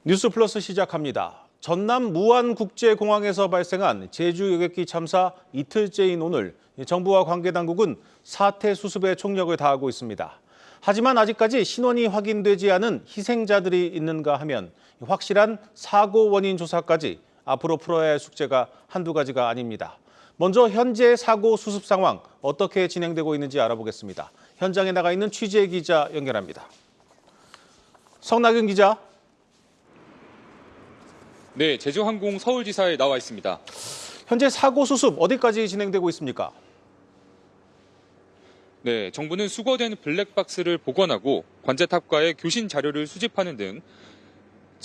뉴스 플러스 시작합니다. 전남 무안국제공항에서 발생한 제주 여객기 참사 이틀째인 오늘 정부와 관계당국은 사태 수습에 총력을 다하고 있습니다. 하지만 아직까지 신원이 확인되지 않은 희생자들이 있는가 하면 확실한 사고 원인 조사까지 앞으로 풀어야 할 숙제가 한두 가지가 아닙니다. 먼저 현재 사고 수습 상황 어떻게 진행되고 있는지 알아보겠습니다. 현장에 나가 있는 취재 기자 연결합니다. 성낙윤 기자. 네, 제주항공 서울지사에 나와 있습니다. 현재 사고 수습 어디까지 진행되고 있습니까? 네, 정부는 수거된 블랙박스를 복원하고 관제탑과의 교신 자료를 수집하는 등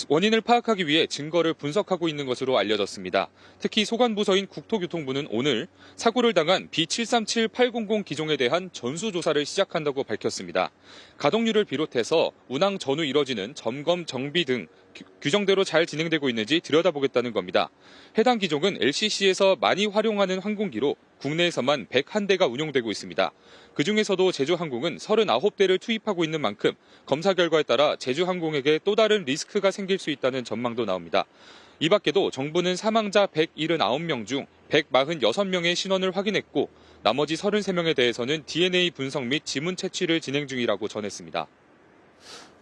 원인을 파악하기 위해 증거를 분석하고 있는 것으로 알려졌습니다. 특히 소관부서인 국토교통부는 오늘 사고를 당한 B737800 기종에 대한 전수조사를 시작한다고 밝혔습니다. 가동률을 비롯해서 운항 전후 이뤄지는 점검, 정비 등 규정대로 잘 진행되고 있는지 들여다보겠다는 겁니다. 해당 기종은 LCC에서 많이 활용하는 항공기로 국내에서만 101대가 운용되고 있습니다. 그중에서도 제주항공은 39대를 투입하고 있는 만큼 검사 결과에 따라 제주항공에게 또 다른 리스크가 생길 수 있다는 전망도 나옵니다. 이 밖에도 정부는 사망자 179명 중 146명의 신원을 확인했고 나머지 33명에 대해서는 DNA 분석 및 지문 채취를 진행 중이라고 전했습니다.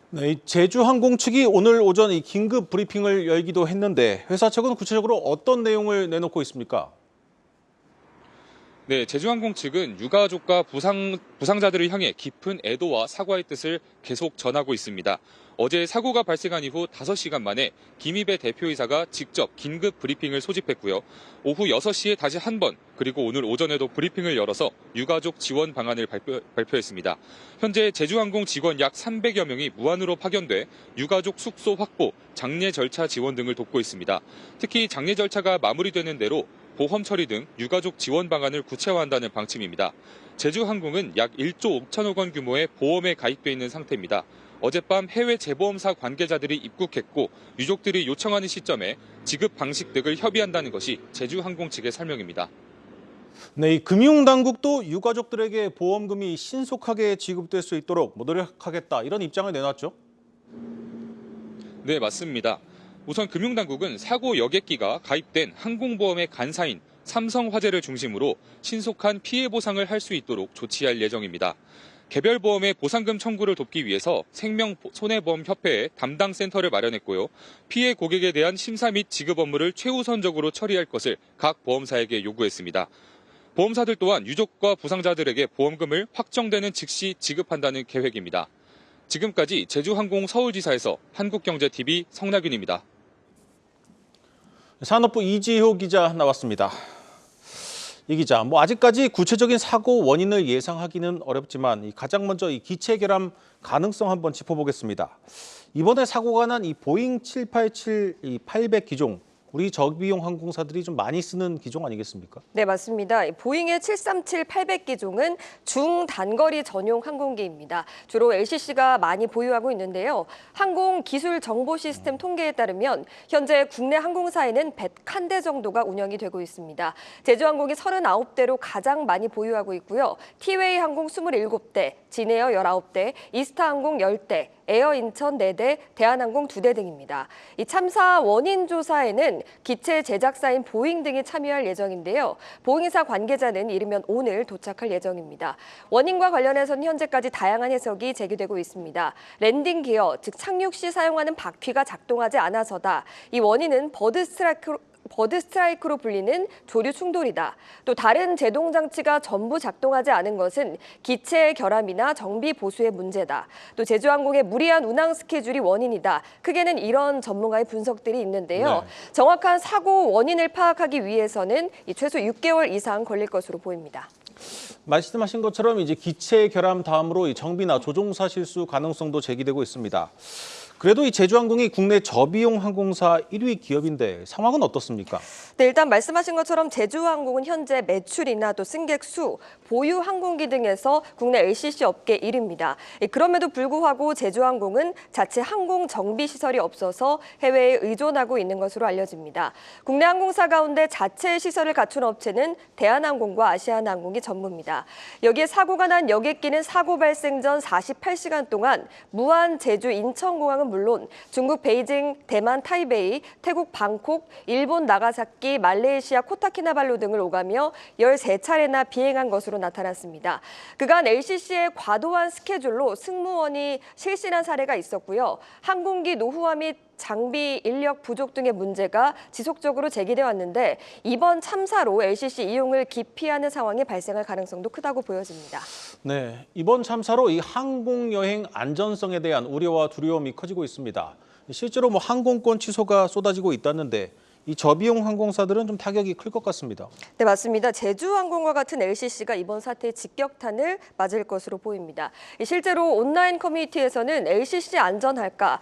네, 제주항공 측이 오늘 오전 이 긴급 브리핑을 열기도 했는데 회사 측은 구체적으로 어떤 내용을 내놓고 있습니까? 네, 제주항공 측은 유가족과 부상자들을 향해 깊은 애도와 사과의 뜻을 계속 전하고 있습니다. 어제 사고가 발생한 이후 5시간 만에 김희배 대표이사가 직접 긴급 브리핑을 소집했고요. 오후 6시에 다시 한 번, 그리고 오늘 오전에도 브리핑을 열어서 유가족 지원 방안을 발표했습니다. 현재 제주항공 직원 약 300여 명이 무안으로 파견돼 유가족 숙소 확보, 장례 절차 지원 등을 돕고 있습니다. 특히 장례 절차가 마무리되는 대로 보험 처리 등 유가족 지원 방안을 구체화한다는 방침입니다. 제주항공은 약 1조 5천억 원 규모의 보험에 가입돼 있는 상태입니다. 어젯밤 해외 재보험사 관계자들이 입국했고 유족들이 요청하는 시점에 지급 방식 등을 협의한다는 것이 제주항공 측의 설명입니다. 네, 이 금융당국도 유가족들에게 보험금이 신속하게 지급될 수 있도록 노력하겠다 이런 입장을 내놨죠? 네, 맞습니다. 우선 금융당국은 사고 여객기가 가입된 항공보험의 간사인 삼성화재를 중심으로 신속한 피해 보상을 할 수 있도록 조치할 예정입니다. 개별 보험의 보상금 청구를 돕기 위해서 생명손해보험협회에 담당 센터를 마련했고요. 피해 고객에 대한 심사 및 지급 업무를 최우선적으로 처리할 것을 각 보험사에게 요구했습니다. 보험사들 또한 유족과 부상자들에게 보험금을 확정되는 즉시 지급한다는 계획입니다. 지금까지 제주항공 서울지사에서 한국경제TV 성낙윤입니다. 산업부 이지효 기자 나왔습니다. 이 기자, 아직까지 구체적인 사고 원인을 예상하기는 어렵지만 가장 먼저 이 기체 결함 가능성 한번 짚어보겠습니다. 이번에 사고가 난 이 보잉 787-800 기종, 우리 저비용 항공사들이 좀 많이 쓰는 기종 아니겠습니까? 네, 맞습니다. 보잉의 737-800 기종은 중단거리 전용 항공기입니다. 주로 LCC가 많이 보유하고 있는데요. 항공기술정보시스템 통계에 따르면 현재 국내 항공사에는 101대 정도가 운영이 되고 있습니다. 제주항공이 39대로 가장 많이 보유하고 있고요. 티웨이 항공 27대, 진에어 19대, 이스타항공 10대, 에어인천 4대, 대한항공 2대 등입니다. 이 참사 원인 조사에는 기체 제작사인 보잉 등이 참여할 예정인데요. 보잉사 관계자는 이르면 오늘 도착할 예정입니다. 원인과 관련해서는 현재까지 다양한 해석이 제기되고 있습니다. 랜딩 기어, 즉 착륙 시 사용하는 바퀴가 작동하지 않아서다. 이 원인은 버드 스트라이크로 불리는 조류 충돌이다. 또 다른 제동 장치가 전부 작동하지 않은 것은 기체의 결함이나 정비 보수의 문제다. 또 제주항공의 무리한 운항 스케줄이 원인이다. 크게는 이런 전문가의 분석들이 있는데요. 네. 정확한 사고 원인을 파악하기 위해서는 최소 6개월 이상 걸릴 것으로 보입니다. 말씀하신 것처럼 이제 기체 결함 다음으로 이 정비나 조종사 실수 가능성도 제기되고 있습니다. 그래도 이 제주항공이 국내 저비용 항공사 1위 기업인데 상황은 어떻습니까? 네, 일단 말씀하신 것처럼 제주항공은 현재 매출이나 또 승객 수, 보유 항공기 등에서 국내 LCC 업계 1위입니다. 그럼에도 불구하고 제주항공은 자체 항공 정비 시설이 없어서 해외에 의존하고 있는 것으로 알려집니다. 국내 항공사 가운데 자체 시설을 갖춘 업체는 대한항공과 아시아나항공이 전부입니다. 여기에 사고가 난 여객기는 사고 발생 전 48시간 동안 무안, 제주, 인천공항은 상하이는 물론 중국 베이징, 대만 타이베이, 태국 방콕, 일본 나가사키, 말레이시아 코타키나발루 등을 오가며 13차례나 비행한 것으로 나타났습니다. 그간 LCC의 과도한 스케줄로 승무원이 실신한 사례가 있었고요. 항공기 노후화 및 장비, 인력 부족 등의 문제가 지속적으로 제기돼 왔는데 이번 참사로 LCC 이용을 기피하는 상황이 발생할 가능성도 크다고 보여집니다. 네, 이번 참사로 이 항공 여행 안전성에 대한 우려와 두려움이 커지고 있습니다. 실제로 항공권 취소가 쏟아지고 있다는데 이 저비용 항공사들은 좀 타격이 클 것 같습니다. 네, 맞습니다. 제주항공과 같은 LCC가 이번 사태의 직격탄을 맞을 것으로 보입니다. 실제로 온라인 커뮤니티에서는 LCC 안전할까?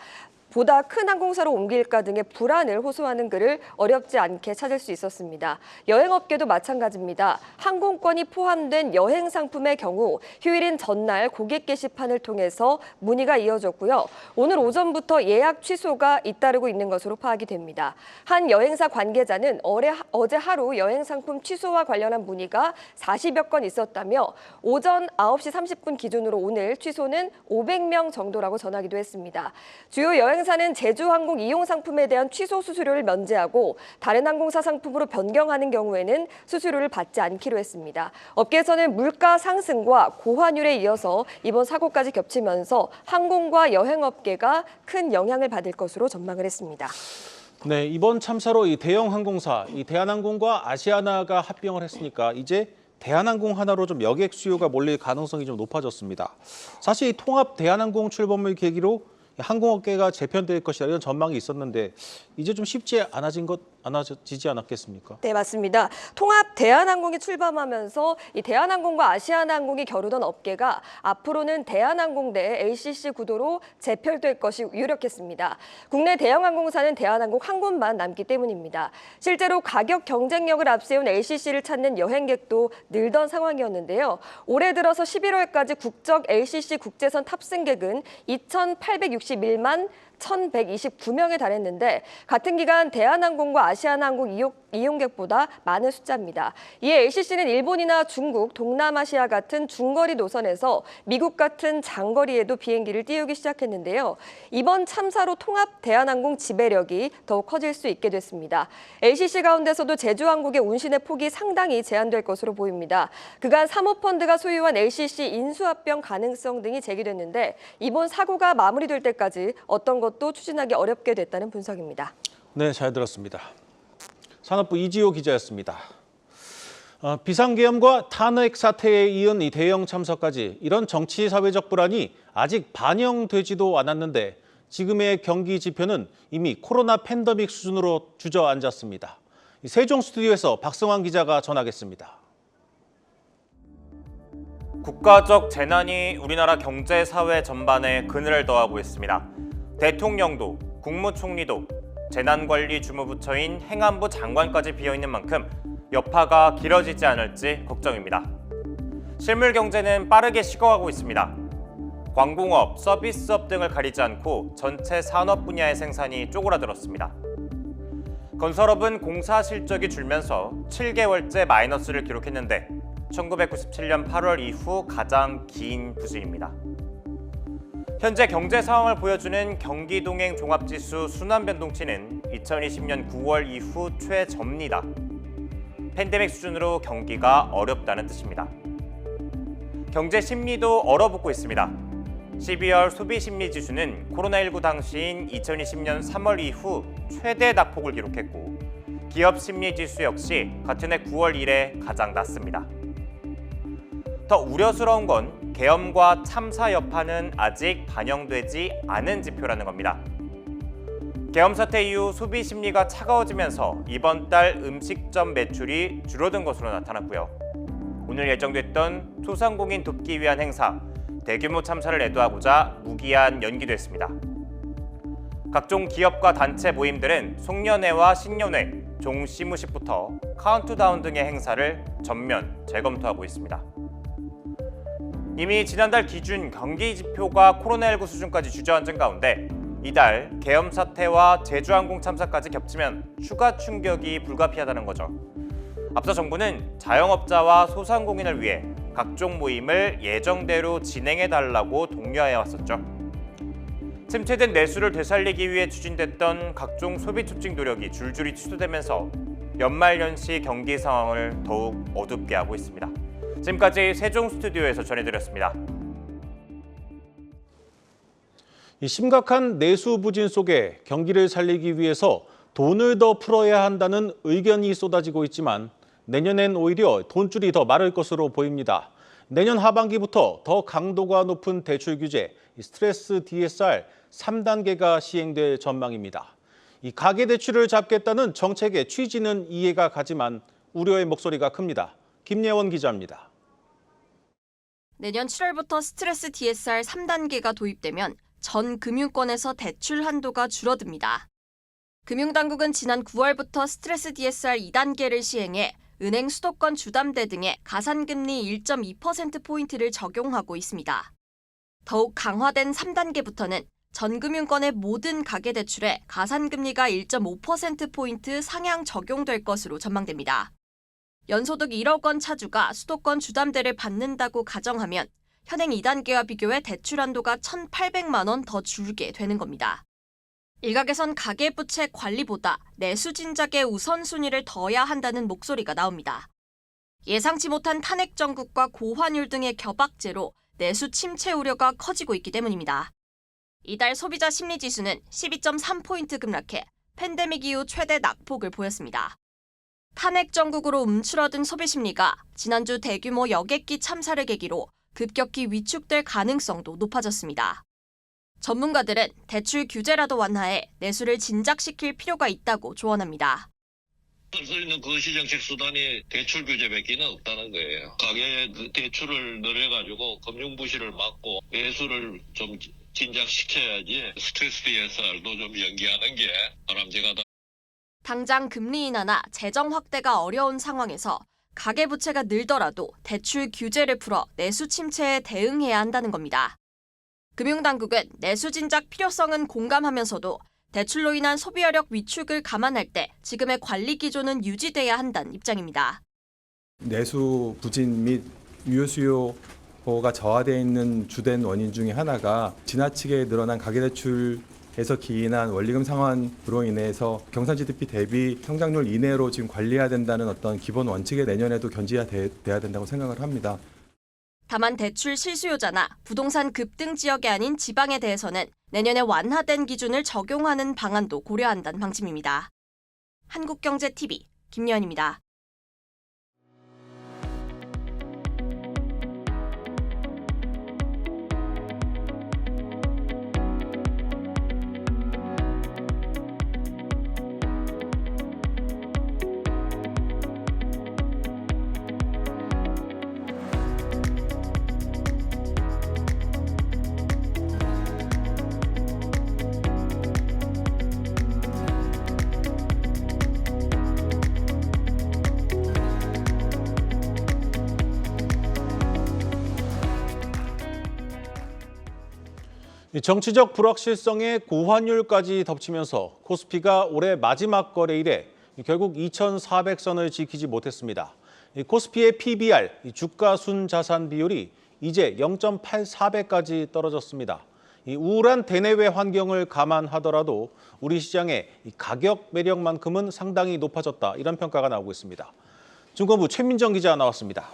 보다 큰 항공사로 옮길까 등의 불안을 호소하는 글을 어렵지 않게 찾을 수 있었습니다. 여행업계도 마찬가지입니다. 항공권이 포함된 여행 상품의 경우 휴일인 전날 고객 게시판을 통해서 문의가 이어졌고요. 오늘 오전부터 예약 취소가 잇따르고 있는 것으로 파악이 됩니다. 한 여행사 관계자는 어제 하루 여행 상품 취소와 관련한 문의가 40여 건 있었다며 오전 9시 30분 기준으로 오늘 취소는 500명 정도라고 전하기도 했습니다. 주요 여행사는 제주항공 이용 상품에 대한 취소 수수료를 면제하고 다른 항공사 상품으로 변경하는 경우에는 수수료를 받지 않기로 했습니다. 업계에서는 물가 상승과 고환율에 이어서 이번 사고까지 겹치면서 항공과 여행업계가 큰 영향을 받을 것으로 전망을 했습니다. 네, 이번 참사로 이 대형 항공사, 이 대한항공과 아시아나가 합병을 했으니까 이제 대한항공 하나로 좀 여객 수요가 몰릴 가능성이 좀 높아졌습니다. 사실 이 통합 대한항공 출범을 계기로 항공업계가 재편될 것이다 이런 전망이 있었는데 이제 좀 쉽지 않아지지 않았겠습니까? 네, 맞습니다. 통합 대한항공이 출범하면서 이 대한항공과 아시아나항공이 겨루던 업계가 앞으로는 대한항공 대 LCC 구도로 재편될 것이 유력했습니다. 국내 대형 항공사는 대한항공 한 곳만 남기 때문입니다. 실제로 가격 경쟁력을 앞세운 LCC를 찾는 여행객도 늘던 상황이었는데요. 올해 들어서 11월까지 국적 LCC 국제선 탑승객은 2,861만 1,129명에 달했는데 같은 기간 대한항공과 아시아나항공 이용객보다 많은 숫자입니다. 이에 LCC는 일본이나 중국, 동남아시아 같은 중거리 노선에서 미국 같은 장거리에도 비행기를 띄우기 시작했는데요. 이번 참사로 통합 대한항공 지배력이 더욱 커질 수 있게 됐습니다. LCC 가운데서도 제주항공의 운신의 폭이 상당히 제한될 것으로 보입니다. 그간 사모펀드가 소유한 LCC 인수합병 가능성 등이 제기됐는데 이번 사고가 마무리될 때까지 어떤 것도 추진하기 어렵게 됐다는 분석입니다. 네, 잘 들었습니다. 산업부 이지호 기자였습니다. 비상계엄과 탄핵 사태에 이은 이 대형 참사까지 이런 정치 사회적 불안이 아직 반영되지도 않았는데 지금의 경기 지표는 이미 코로나 팬데믹 수준으로 주저앉았습니다. 세종 스튜디오에서 박승환 기자가 전하겠습니다. 국가적 재난이 우리나라 경제 사회 전반에 그늘을 더하고 있습니다. 대통령도 국무총리도 재난관리 주무부처인 행안부 장관까지 비어있는 만큼 여파가 길어지지 않을지 걱정입니다. 실물 경제는 빠르게 식어가고 있습니다. 관공업, 서비스업 등을 가리지 않고 전체 산업 분야의 생산이 쪼그라들었습니다. 건설업은 공사 실적이 줄면서 7개월째 마이너스를 기록했는데 1997년 8월 이후 가장 긴 부진입니다. 현재 경제 상황을 보여주는 경기동행 종합지수 순환변동치는 2020년 9월 이후 최저입니다. 팬데믹 수준으로 경기가 어렵다는 뜻입니다. 경제 심리도 얼어붙고 있습니다. 12월 소비심리지수는 코로나19 당시인 2020년 3월 이후 최대 낙폭을 기록했고 기업 심리지수 역시 같은 해 9월 이래 가장 낮습니다. 더 우려스러운 건 계엄과 참사 여파는 아직 반영되지 않은 지표라는 겁니다. 계엄 사태 이후 소비 심리가 차가워지면서 이번 달 음식점 매출이 줄어든 것으로 나타났고요. 오늘 예정됐던 소상공인 돕기 위한 행사, 대규모 참사를 애도하고자 무기한 연기됐습니다. 각종 기업과 단체 모임들은 송년회와 신년회, 종시무식부터 카운트다운 등의 행사를 전면 재검토하고 있습니다. 이미 지난달 기준 경기 지표가 코로나19 수준까지 주저앉은 가운데 이달 계엄 사태와 제주항공 참사까지 겹치면 추가 충격이 불가피하다는 거죠. 앞서 정부는 자영업자와 소상공인을 위해 각종 모임을 예정대로 진행해달라고 독려해왔었죠. 침체된 내수를 되살리기 위해 추진됐던 각종 소비 촉진 노력이 줄줄이 취소되면서 연말연시 경기 상황을 더욱 어둡게 하고 있습니다. 지금까지 세종 스튜디오에서 전해드렸습니다. 이 심각한 내수 부진 속에 경기를 살리기 위해서 돈을 더 풀어야 한다는 의견이 쏟아지고 있지만 내년엔 오히려 돈줄이 더 마를 것으로 보입니다. 내년 하반기부터 더 강도가 높은 대출 규제, 스트레스 DSR 3단계가 시행될 전망입니다. 이 가계대출을 잡겠다는 정책의 취지는 이해가 가지만 우려의 목소리가 큽니다. 김예원 기자입니다. 내년 7월부터 스트레스 DSR 3단계가 도입되면 전 금융권에서 대출 한도가 줄어듭니다. 금융당국은 지난 9월부터 스트레스 DSR 2단계를 시행해 은행 수도권 주담대 등에 가산금리 1.2%포인트를 적용하고 있습니다. 더욱 강화된 3단계부터는 전 금융권의 모든 가계대출에 가산금리가 1.5%포인트 상향 적용될 것으로 전망됩니다. 연소득 1억 원 차주가 수도권 주담대를 받는다고 가정하면 현행 2단계와 비교해 대출 한도가 1,800만 원 더 줄게 되는 겁니다. 일각에선 가계부채 관리보다 내수 진작에 우선순위를 둬야 한다는 목소리가 나옵니다. 예상치 못한 탄핵 정국과 고환율 등의 겨박제로 내수 침체 우려가 커지고 있기 때문입니다. 이달 소비자 심리지수는 12.3포인트 급락해 팬데믹 이후 최대 낙폭을 보였습니다. 탄핵 정국으로 움츠러든 소비 심리가 지난주 대규모 여객기 참사를 계기로 급격히 위축될 가능성도 높아졌습니다. 전문가들은 대출 규제라도 완화해 내수를 진작시킬 필요가 있다고 조언합니다. 쓸 수 있는 거시정책 수단이 대출 규제밖에는 없다는 거예요. 가계 대출을 늘려가지고 금융부실을 막고 내수를 좀 진작시켜야지 스트레스 DSR도 좀 연기하는 게 바람직하다. 당장 금리 인하나 재정 확대가 어려운 상황에서 가계부채가 늘더라도 대출 규제를 풀어 내수 침체에 대응해야 한다는 겁니다. 금융당국은 내수 진작 필요성은 공감하면서도 대출로 인한 소비여력 위축을 감안할 때 지금의 관리 기조는 유지돼야 한다는 입장입니다. 내수 부진 및 유효 수요가 저하되어 있는 주된 원인 중에 하나가 지나치게 늘어난 가계대출에서 기인한 원리금 상환으로 인해서 경상 GDP 대비 성장률 이내로 지금 관리해야 된다는 어떤 기본 원칙에 내년에도 견지돼야 된다고 생각을 합니다. 다만 대출 실수요자나 부동산 급등 지역이 아닌 지방에 대해서는 내년에 완화된 기준을 적용하는 방안도 고려한다는 방침입니다. 한국경제TV 김예원입니다. 정치적 불확실성에 고환율까지 덮치면서 코스피가 올해 마지막 거래일에 결국 2,400선을 지키지 못했습니다. 코스피의 PBR, 주가 순자산 비율이 이제 0.84배까지 떨어졌습니다. 우울한 대내외 환경을 감안하더라도 우리 시장의 가격 매력만큼은 상당히 높아졌다, 이런 평가가 나오고 있습니다. 증권부 최민정 기자 나왔습니다.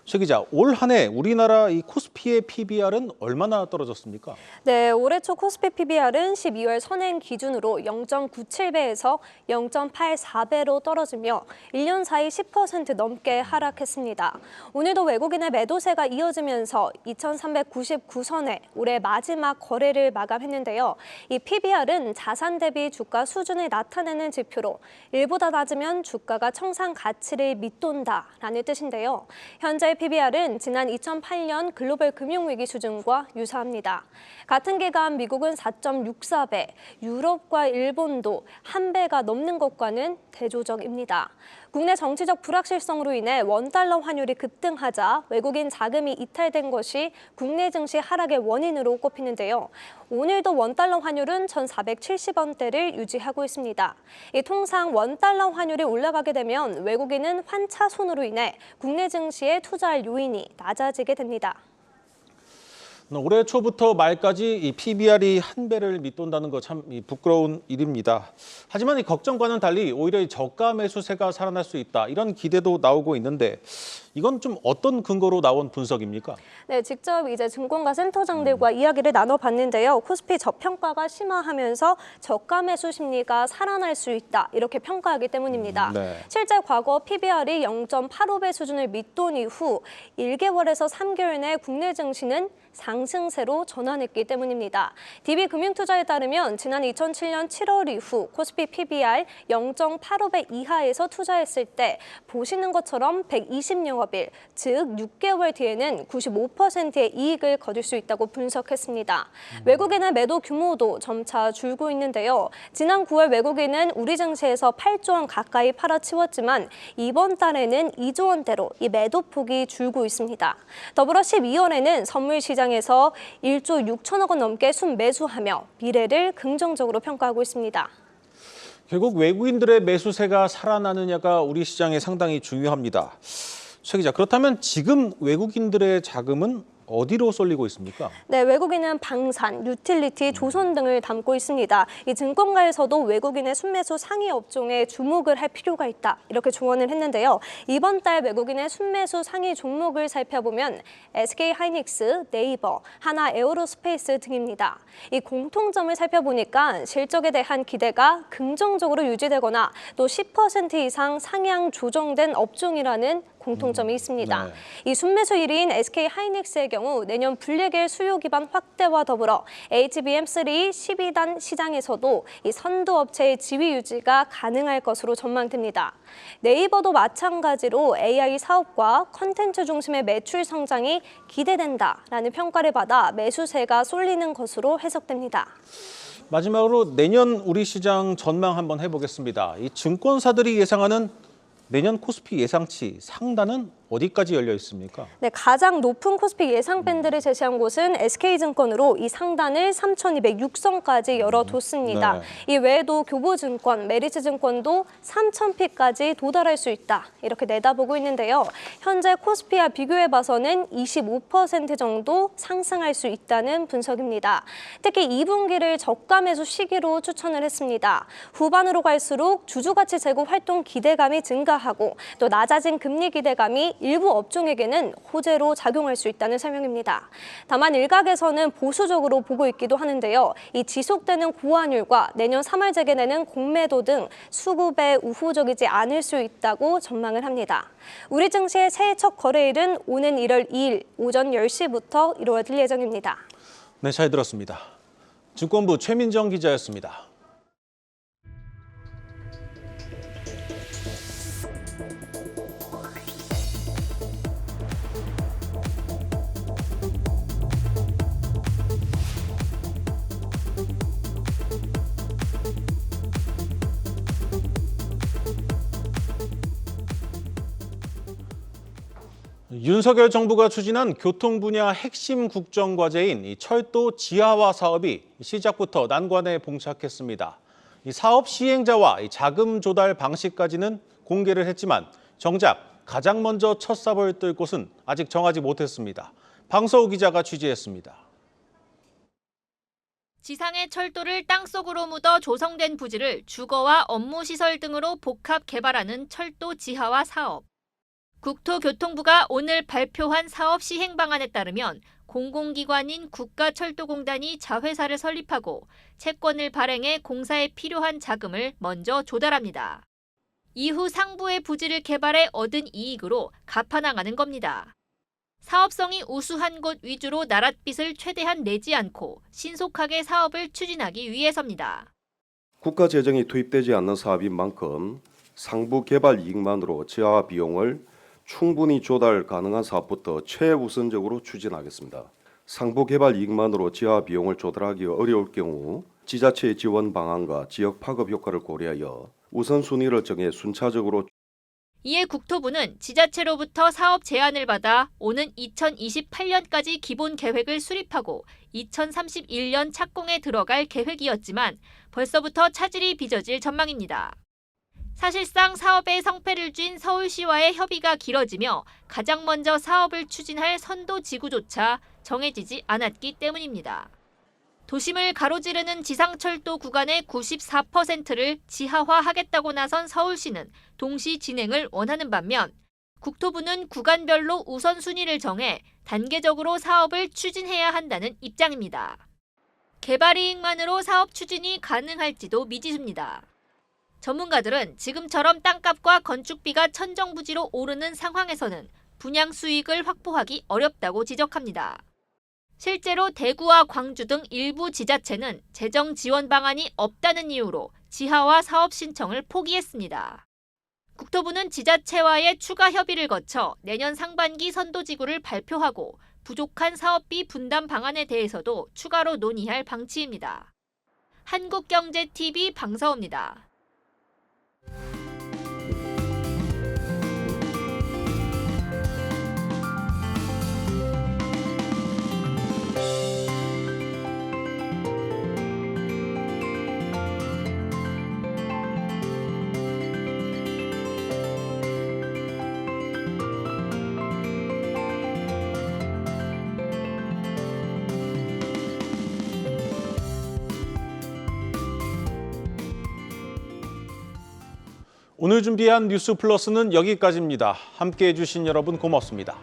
최 기자, 올 한 해 우리나라 이 코스피의 PBR은 얼마나 떨어졌습니까? 네, 올해 초 코스피 PBR은 12월 선행 기준으로 0.97배에서 0.84배로 떨어지며 1년 사이 10% 넘게 하락했습니다. 오늘도 외국인의 매도세가 이어지면서 2,399선에 올해 마지막 거래를 마감했는데요. 이 PBR은 자산 대비 주가 수준을 나타내는 지표로 일보다 낮으면 주가가 청산 가치를 밑돈다라는 뜻인데요. 현재 PBR은 지난 2008년 글로벌 금융위기 수준과 유사합니다. 같은 기간 미국은 4.64배, 유럽과 일본도 1배가 넘는 것과는 대조적입니다. 국내 정치적 불확실성으로 인해 원달러 환율이 급등하자 외국인 자금이 이탈된 것이 국내 증시 하락의 원인으로 꼽히는데요. 오늘도 원달러 환율은 1,470원대를 유지하고 있습니다. 통상 원달러 환율이 올라가게 되면 외국인은 환차손으로 인해 국내 증시에 투자할 요인이 낮아지게 됩니다. 올해 초부터 말까지 이 PBR이 한 배를 밑돈다는 거 참 부끄러운 일입니다. 하지만 이 걱정과는 달리 오히려 이 저가 매수세가 살아날 수 있다. 이런 기대도 나오고 있는데 이건 좀 어떤 근거로 나온 분석입니까? 네, 직접 이제 증권가 센터장들과 이야기를 나눠봤는데요. 코스피 저평가가 심화하면서 저가 매수 심리가 살아날 수 있다. 이렇게 평가하기 때문입니다. 네. 실제 과거 PBR이 0.85배 수준을 밑돈 이후 1개월에서 3개월 내 국내 증시는 상승세로 전환했기 때문입니다. DB금융투자에 따르면 지난 2007년 7월 이후 코스피 PBR 0.85배 이하에서 투자했을 때 보시는 것처럼 120영업일, 즉 6개월 뒤에는 95%의 이익을 거둘 수 있다고 분석했습니다. 외국인의 매도 규모도 점차 줄고 있는데요. 지난 9월 외국인은 우리 증시에서 8조 원 가까이 팔아치웠지만 이번 달에는 2조 원대로 이 매도 폭이 줄고 있습니다. 더불어 12월에는 선물 시장에서 1조 6천억 원 넘게 순매수하며 미래를 긍정적으로 평가하고 있습니다. 결국 외국인들의 매수세가 살아나느냐가 우리 시장에 상당히 중요합니다. 최 기자, 그렇다면 지금 외국인들의 자금은 어디로 쏠리고 있습니까? 네, 외국인은 방산, 유틸리티, 조선 등을 담고 있습니다. 이 증권가에서도 외국인의 순매수 상위 업종에 주목을 할 필요가 있다. 이렇게 조언을 했는데요. 이번 달 외국인의 순매수 상위 종목을 살펴보면 SK하이닉스, 네이버, 하나 에어로스페이스 등입니다. 이 공통점을 살펴보니까 실적에 대한 기대가 긍정적으로 유지되거나 또 10% 이상 상향 조정된 업종이라는 공통점이 있습니다. 네. 이 순매수 1위인 SK하이닉스의 경우 내년 분리계열 수요 기반 확대와 더불어 HBM3 12단 시장에서도 이 선두 업체의 지위 유지가 가능할 것으로 전망됩니다. 네이버도 마찬가지로 AI 사업과 컨텐츠 중심의 매출 성장이 기대된다라는 평가를 받아 매수세가 쏠리는 것으로 해석됩니다. 마지막으로 내년 우리 시장 전망 한번 해보겠습니다. 이 증권사들이 예상하는 내년 코스피 예상치 상단은 어디까지 열려 있습니까? 네, 가장 높은 코스피 예상 밴드를 제시한 곳은 SK증권으로 이 상단을 3,206선까지 열어뒀습니다. 네. 이 외에도 교보증권, 메리츠증권도 3,000피까지 도달할 수 있다. 이렇게 내다보고 있는데요. 현재 코스피와 비교해봐서는 25% 정도 상승할 수 있다는 분석입니다. 특히 2분기를 저가 매수 시기로 추천을 했습니다. 후반으로 갈수록 주주가치 제고 활동 기대감이 증가하고 또 낮아진 금리 기대감이 일부 업종에게는 호재로 작용할 수 있다는 설명입니다. 다만 일각에서는 보수적으로 보고 있기도 하는데요. 이 지속되는 고환율과 내년 3월 재개되는 공매도 등 수급에 우호적이지 않을 수 있다고 전망을 합니다. 우리 증시의 새해 첫 거래일은 오는 1월 2일 오전 10시부터 이루어질 예정입니다. 네, 잘 들었습니다. 증권부 최민정 기자였습니다. 윤석열 정부가 추진한 교통 분야 핵심 국정과제인 이 철도 지하화 사업이 시작부터 난관에 봉착했습니다. 이 사업 시행자와 이 자금 조달 방식까지는 공개를 했지만 정작 가장 먼저 첫 삽을 뜰 곳은 아직 정하지 못했습니다. 방서우 기자가 취재했습니다. 지상의 철도를 땅속으로 묻어 조성된 부지를 주거와 업무시설 등으로 복합 개발하는 철도 지하화 사업. 국토교통부가 오늘 발표한 사업 시행 방안에 따르면 공공기관인 국가철도공단이 자회사를 설립하고 채권을 발행해 공사에 필요한 자금을 먼저 조달합니다. 이후 상부의 부지를 개발해 얻은 이익으로 갚아나가는 겁니다. 사업성이 우수한 곳 위주로 나랏빚을 최대한 내지 않고 신속하게 사업을 추진하기 위해서입니다. 국가 재정이 투입되지 않는 사업인 만큼 상부 개발 이익만으로 지하화 비용을 충분히 조달 가능한 사업부터 최우선적으로 추진하겠습니다. 상부 개발 이익만으로 지하화 비용을 조달하기 어려울 경우 지자체의 지원 방안과 지역 파급 효과를 고려하여 우선순위를 정해 순차적으로. 이에 국토부는 지자체로부터 사업 제안을 받아 오는 2028년까지 기본 계획을 수립하고 2031년 착공에 들어갈 계획이었지만 벌써부터 차질이 빚어질 전망입니다. 사실상 사업의 성패를 쥔 서울시와의 협의가 길어지며 가장 먼저 사업을 추진할 선도지구조차 정해지지 않았기 때문입니다. 도심을 가로지르는 지상철도 구간의 94%를 지하화하겠다고 나선 서울시는 동시 진행을 원하는 반면 국토부는 구간별로 우선순위를 정해 단계적으로 사업을 추진해야 한다는 입장입니다. 개발 이익만으로 사업 추진이 가능할지도 미지수입니다. 전문가들은 지금처럼 땅값과 건축비가 천정부지로 오르는 상황에서는 분양 수익을 확보하기 어렵다고 지적합니다. 실제로 대구와 광주 등 일부 지자체는 재정 지원 방안이 없다는 이유로 지하화 사업 신청을 포기했습니다. 국토부는 지자체와의 추가 협의를 거쳐 내년 상반기 선도지구를 발표하고 부족한 사업비 분담 방안에 대해서도 추가로 논의할 방침입니다. 한국경제TV 방서호입니다. 오늘 준비한 뉴스 플러스는 여기까지입니다. 함께해 주신 여러분 고맙습니다.